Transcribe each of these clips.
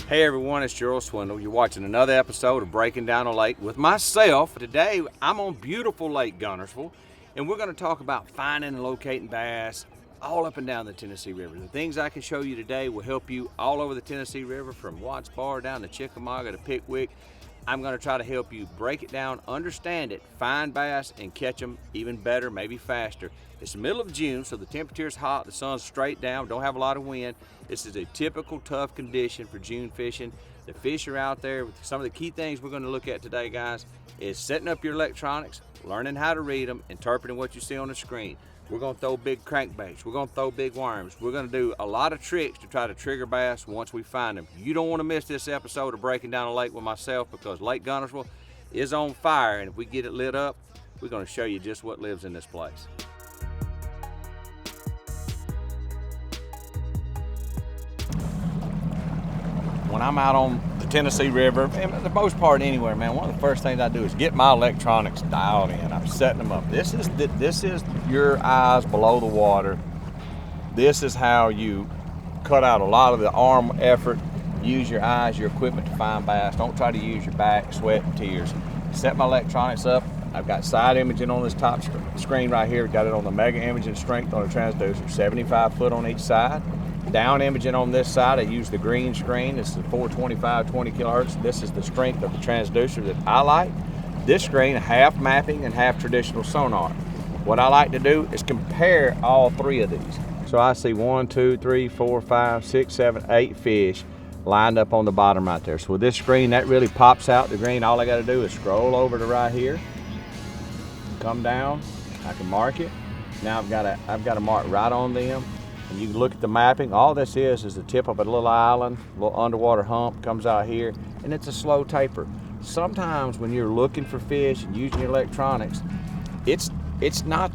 Hey everyone, it's Gerald Swindle. You're watching another episode of Breaking Down a Lake with myself. Today I'm on beautiful Lake Guntersville, and we're going to talk about finding and locating bass all up and down the Tennessee River. The things I can show you today will help you all over the Tennessee River, from Watts Bar down to Chickamauga to Pickwick. I'm going to try to help you break it down, understand it, find bass, and catch them even better, maybe faster. It's the middle of June, so the temperature's hot, the sun's straight down, don't have a lot of wind. This is a typical tough condition for June fishing. The fish are out there. Some of the key things we're going to look at today, guys, is setting up your electronics, learning how to read them, interpreting what you see on the screen. We're going to throw big crankbaits. We're going to throw big worms. We're going to do a lot of tricks to try to trigger bass once we find them. You don't want to miss this episode of Breaking Down a Lake with myself, because Lake Guntersville is on fire, and if we get it lit up, we're going to show you just what lives in this place. When I'm out on the Tennessee River, and for the most part anywhere, man, one of the first things I do is get my electronics dialed in. I'm setting them up. This is your eyes below the water. This is how you cut out a lot of the arm effort. Use your eyes, your equipment to find bass. Don't try to use your back, sweat, and tears. Set my electronics up. I've got side imaging on this top screen right here. Got it on the mega imaging strength on the transducer, 75 foot on each side. Down imaging on this side, I use the green screen. This is the 425, 20 kilohertz. This is the strength of the transducer that I like. This screen, half mapping and half traditional sonar. What I like to do is compare all three of these. So I see 1, 2, 3, 4, 5, 6, 7, 8 fish lined up on the bottom right there. So with this screen, that really pops out the green. All I got to do is scroll over to right here, come down. I can mark it. Now I've got to mark right on them. And you can look at the mapping. All this is the tip of a little island, a little underwater hump comes out here, and it's a slow taper. Sometimes when you're looking for fish and using your electronics, it's not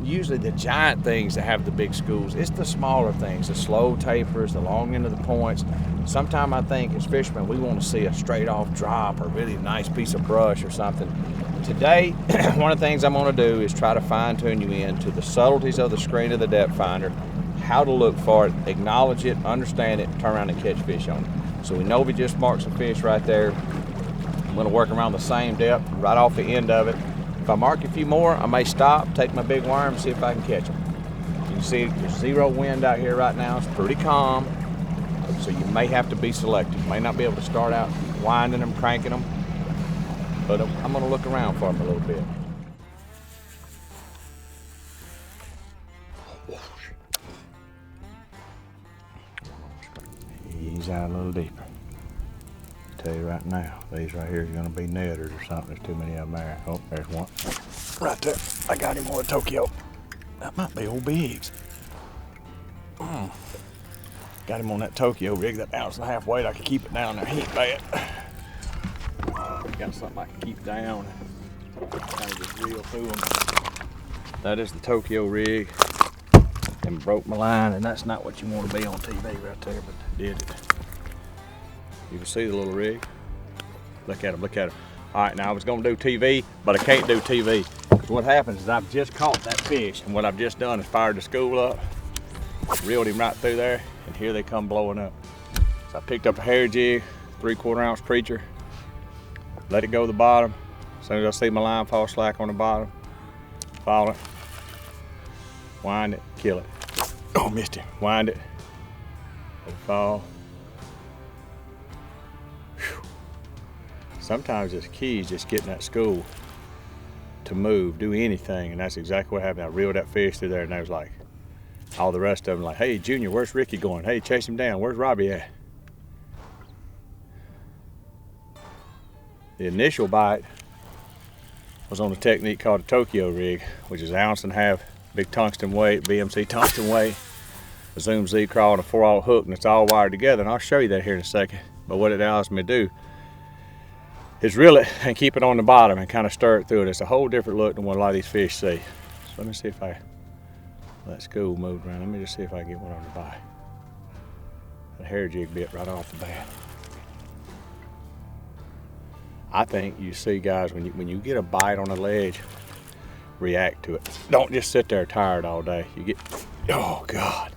usually the giant things that have the big schools. It's the smaller things, the slow tapers, the long end of the points. Sometimes I think as fishermen, we want to see a straight off drop or a really nice piece of brush or something. Today, one of the things I'm going to do is try to fine tune you into the subtleties of the screen of the depth finder, how to look for it, acknowledge it, understand it, turn around and catch fish on it. So we know we just marked some fish right there. I'm going to work around the same depth right off the end of it. If I mark a few more, I may stop, take my big worm, and see if I can catch them. You can see there's zero wind out here right now. It's pretty calm, so you may have to be selective. You may not be able to start out winding them, cranking them, but I'm going to look around for them a little bit. Ease out a little deeper. I'll tell you right now, these right here are going to be netters or something. There's too many of them there. Oh, there's one. Right there. I got him on a Tokyo. That might be old Biggs. Got him on that Tokyo rig, that 1.5 ounce weight. I can keep it down there. He ain't bad. Got something I can keep down. Kind of just reel through them. That is the Tokyo rig. And broke my line, and that's not what you want to be on TV right there, but did it. You can see the little rig. Look at him, look at him. All right, now I was gonna do TV, but I can't do TV. Because what happens is I've just caught that fish, and what I've just done is fired the school up, reeled him right through there, and here they come blowing up. So I picked up a hair jig, 3/4 ounce preacher, let it go to the bottom. As soon as I see my line fall slack on the bottom, follow it, wind it, kill it. Oh, missed him. Wind it. Let it fall. Whew. Sometimes it's key is just getting that school to move, do anything, and that's exactly what happened. I reeled that fish through there, and there was like all the rest of them like, hey, Junior, where's Ricky going? Hey, chase him down. Where's Robbie at? The initial bite was on a technique called a Tokyo rig, which is 1.5 ounce, big tungsten weight, BMC tungsten weight, a Zoom Z crawl and a 4/0 hook, and it's all wired together, and I'll show you that here in a second. But what it allows me to do is reel it and keep it on the bottom and kind of stir it through it. It's a whole different look than what a lot of these fish see. So let me see if that school moved around. Let me just see if I can get one on the bite. That hair jig bit right off the bat. I think you see, guys, when you get a bite on a ledge, react to it. Don't just sit there tired all day. You get, oh God.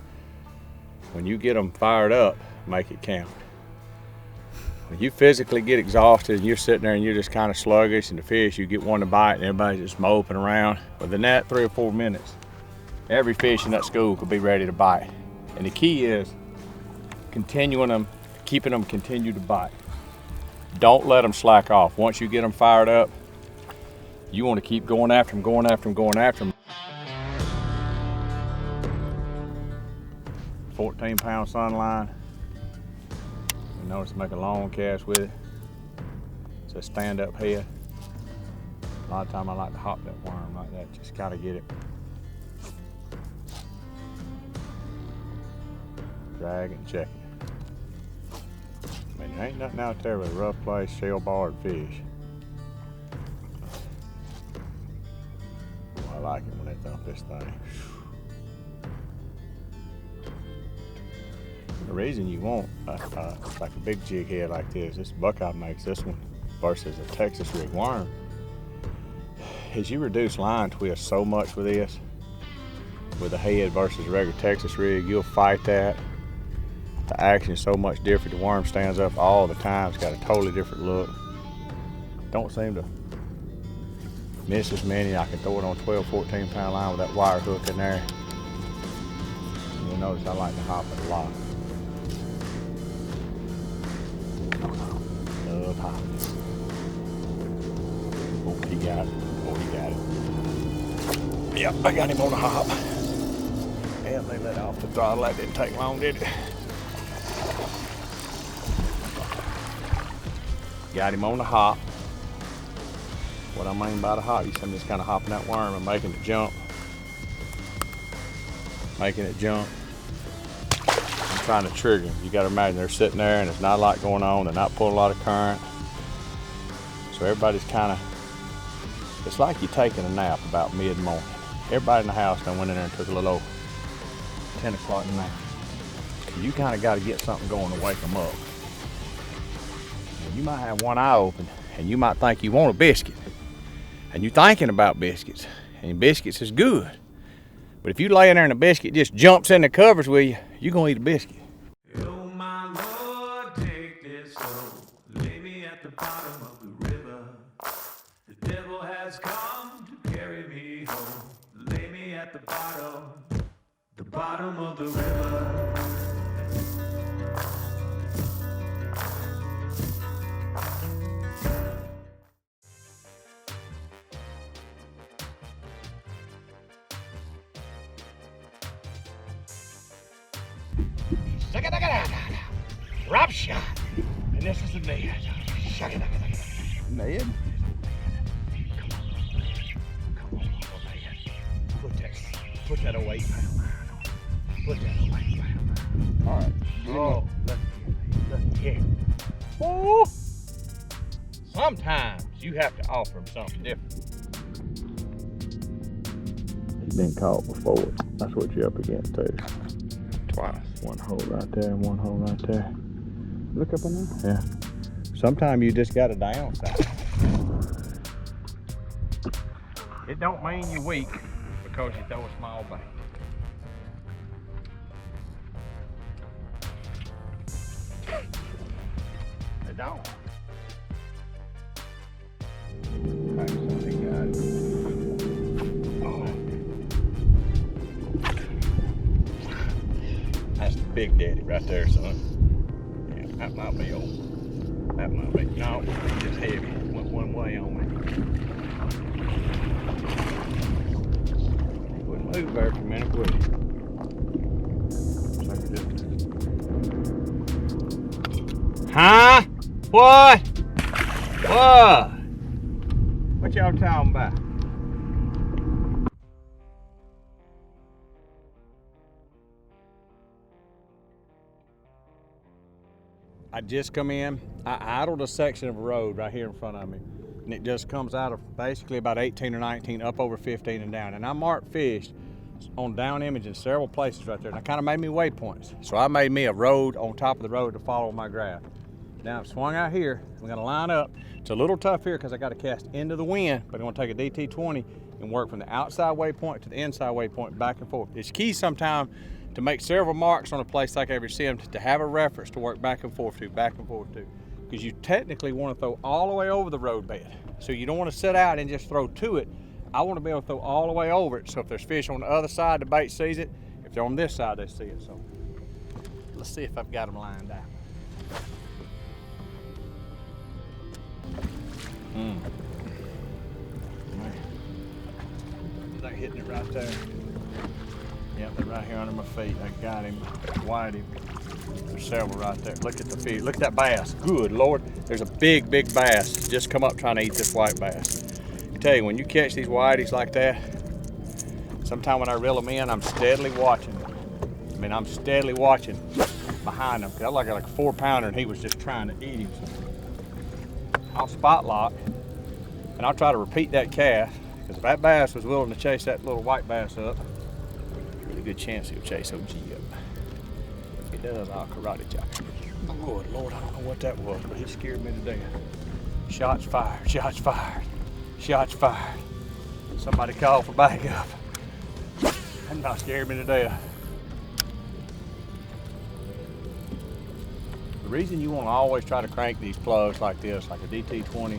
When you get them fired up, make it count. When you physically get exhausted and you're sitting there and you're just kind of sluggish, and the fish, you get one to bite and everybody's just moping around. Within that 3 or 4 minutes, every fish in that school could be ready to bite. And the key is continuing them, keeping them continue to bite. Don't let them slack off. Once you get them fired up, you want to keep going after them, going after them, going after them. 14-pound sunline. You notice make a long cast with it. It's a stand-up head. A lot of time I like to hop that worm like that, just kind of get it. Drag it and check it. I mean, there ain't nothing out there with a rough place, shell-barred fish. Oh, I like it when they thump this thing. The reason you want like a big jig head like this buckeye makes this one versus a Texas rig worm, is you reduce line twist so much with this, with a head versus a regular Texas rig. You'll fight that. The action is so much different. The worm stands up all the time. It's got a totally different look. Don't seem to miss as many. I can throw it on 12, 14-pound line with that wire hook in there. You'll notice I like to hop it a lot. Love hopping. Oh, he got it. Oh, he got it. Yep, I got him on the hop. Yeah, they let off the throttle. That didn't take long, did it? Got him on the hop. What I mean by the hop, you see him just kind of hopping that worm and making it jump. Making it jump. I'm trying to trigger him. You got to imagine they're sitting there and there's not a lot going on. They're not pulling a lot of current. So everybody's kind of, it's like you're taking a nap about mid-morning. Everybody in the house done went in there and took a little 10 o'clock nap. You kind of got to get something going to wake them up. And you might have one eye open and you might think you want a biscuit. And you're thinking about biscuits. And biscuits is good. But if you lay in there and a biscuit just jumps in the covers with you, you're going to eat a biscuit. Oh my Lord, take this soul. Lay me at the bottom of the river. The devil has come to carry me home. Lay me at the bottom of the river. Drop shot. And this is the Ned. Ned? Come on, Ned. Put that away, pound line on. Put that away, pound line. All right. Oh, look here. Oh. Sometimes you have to offer him something different. He's been caught before. That's what you're up against too. Twice. One hole right there, one hole right there. Look up in there. Yeah. Sometimes you just got a downside. It don't mean you're weak because you throw a small bait. It don't. Okay, so he got it. Oh. That's the big daddy right there, son. Yeah, that might be old. That might be. No, it's just heavy. Went one way on me. He wouldn't move there for a minute, would he? Huh? What? What? What y'all talking about? I just come in, I idled a section of a road right here in front of me, and it just comes out of basically about 18 or 19 up over 15 and down. And I marked fish on down image in several places right there, and I kind of made me waypoints. So I made me a road on top of the road to follow my graph. Now I've swung out here, I'm gonna line up. It's a little tough here because I gotta cast into the wind, but I'm gonna take a DT20 and work from the outside waypoint to the inside waypoint, back and forth. It's key sometimes to make several marks on a place like every sim to have a reference to work back and forth to, back and forth to. because you technically want to throw all the way over the roadbed. So you don't want to sit out and just throw to it. I want to be able to throw all the way over it. So if there's fish on the other side, the bait sees it. If they're on this side, they see it. So let's see if I've got them lined out. They're hitting it right there. Yep, they're right here under my feet. I got him, wide him. There's several right there. Look at the fish. Look at that bass. Good Lord. There's a big, big bass just come up trying to eat this white bass. I tell you, when you catch these whiteys like that, sometime when I reel them in, I'm steadily watching. I mean, I'm steadily watching behind them. I like a 4-pounder and he was just trying to eat him. So I'll spot lock and I'll try to repeat that cast, because if that bass was willing to chase that little white bass up, there's a good chance he'll chase OG up. If he does, I'll karate chop him. Oh, good Lord, I don't know what that was, but he scared me to death. Shots fired, shots fired, shots fired. Somebody call for backup. That about scared me to death. The reason you want to always try to crank these plugs like this, like a DT20,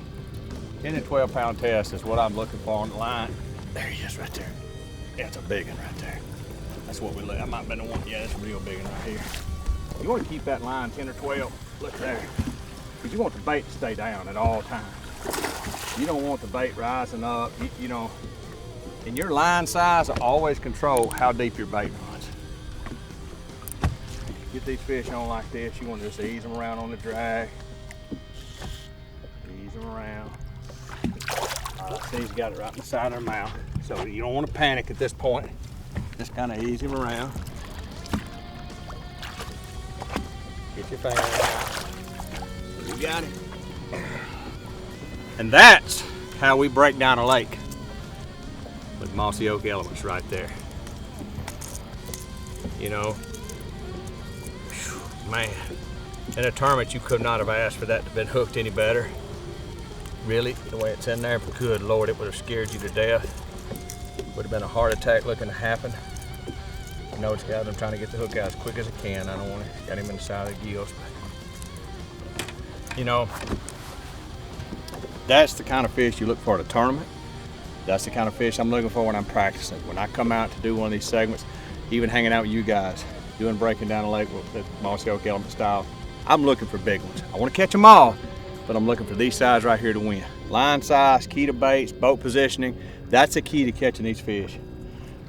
10 and 12 pound test is what I'm looking for on the line. There he is right there. Yeah, it's a big one right there. That's what we look. I might have been the one. Yeah, that's a real big one right here. You want to keep that line 10 or 12. Look there. Because you want the bait to stay down at all times. You don't want the bait rising up. You know, and your line size will always control how deep your bait runs. Get these fish on like this. You want to just ease them around on the drag. Ease them around. See, he's got it right in the side of their mouth. So you don't want to panic at this point. Just kind of ease him around. Get your finger out. You got it. And that's how we break down a lake with Mossy Oak elements right there. You know, whew, man, in a tournament you could not have asked for that to have been hooked any better. Really, the way it's in there, but good Lord, it would have scared you to death. Would have been a heart attack looking to happen. You notice, guys, I'm trying to get the hook out as quick as I can. I don't want to get him in the side of the gills. But, you know, that's the kind of fish you look for at a tournament. That's the kind of fish I'm looking for when I'm practicing. When I come out to do one of these segments, even hanging out with you guys, doing breaking down a lake with the Mossy Oak element style, I'm looking for big ones. I want to catch them all, but I'm looking for these size right here to win. Line size, key to baits, boat positioning, that's the key to catching these fish.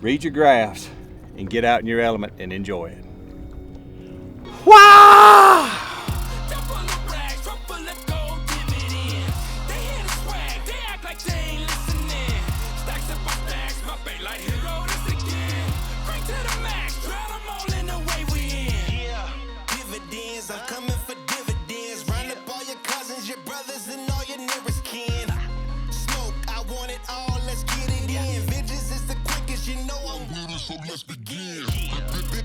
Read your graphs and get out in your element and enjoy it. Wow! So let's begin.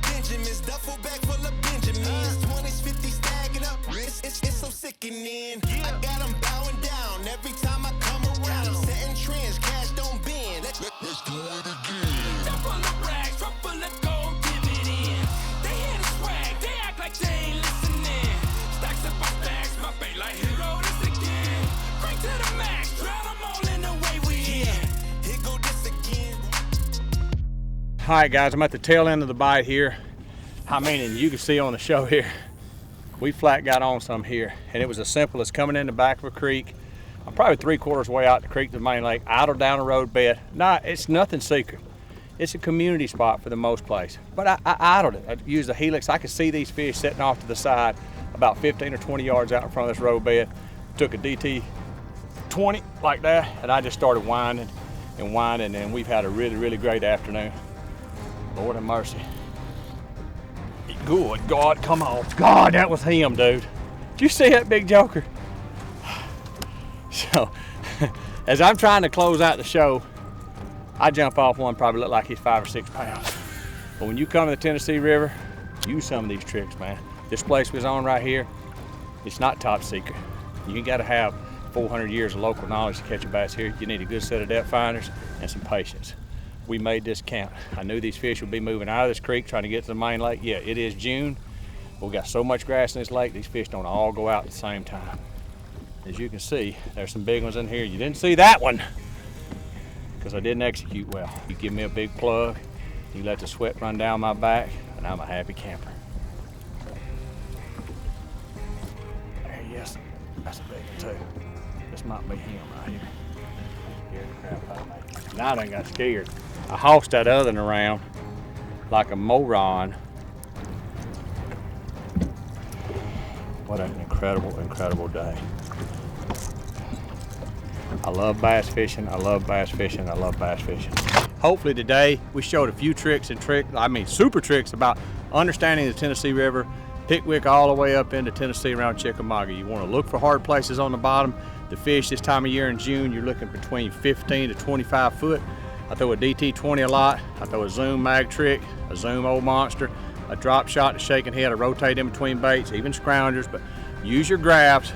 Benjamin's duffel bag full of Benjamins. 20s, 50s stacking up. It's so sickening. I got them bowing down every time I come around. I'm setting trends, cash don't bend. Let's do it again. Truck full of rags, truck full of gold dividends. They hear the swag, they act like they ain't listening. Stacks up my stacks, my bait like hero this again. Crank to the max, drown them all in the way we in. Here go this again. All right, guys, I'm at the tail end of the bite here. I mean, and you can see on the show here, we flat got on some here, and it was as simple as coming in the back of a creek. I'm probably 3/4 way out the creek to the main lake, idle down a road bed. Nah, it's nothing secret. It's a community spot for the most place. But I idled it. I used a helix. I could see these fish sitting off to the side about 15 or 20 yards out in front of this road bed. Took a DT20 like that, and I just started winding and winding, and we've had a really, really great afternoon. Lord have mercy. Good God, come on. God, that was him, dude. Did you see that big joker? So, as I'm trying to close out the show, I jump off one, probably look like he's 5 or 6 pounds. But when you come to the Tennessee River, use some of these tricks, man. This place was on right here, it's not top secret. You gotta have 400 years of local knowledge to catch a bass here. You need a good set of depth finders and some patience. We made this count. I knew these fish would be moving out of this creek trying to get to the main lake. Yeah, it is June. We got so much grass in this lake, these fish don't all go out at the same time. As you can see, there's some big ones in here. You didn't see that one because I didn't execute well. You give me a big plug, you let the sweat run down my back, and I'm a happy camper. There he is. That's a big one too. This might be him right here. Scared the crap out of me. Now I done got scared. I hossed that other one around like a moron. What an incredible, incredible day. I love bass fishing, I love bass fishing, I love bass fishing. Hopefully today we showed a few tricks and super tricks about understanding the Tennessee River, Pickwick all the way up into Tennessee around Chickamauga. You want to look for hard places on the bottom. The fish this time of year in June, you're looking between 15 to 25 foot. I throw a DT20 a lot. I throw a zoom mag trick, a zoom old monster, a drop shot to shaking head. I rotate in between baits, even scroungers, but use your grabs.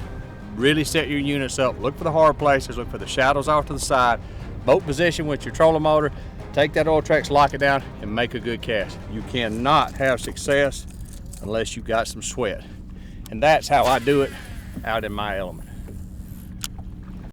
Really set your units up. Look for the hard places. Look for the shadows off to the side. Boat position with your trolling motor. Take that oil trax, lock it down, and make a good cast. You cannot have success unless you got some sweat. And that's how I do it out in my element.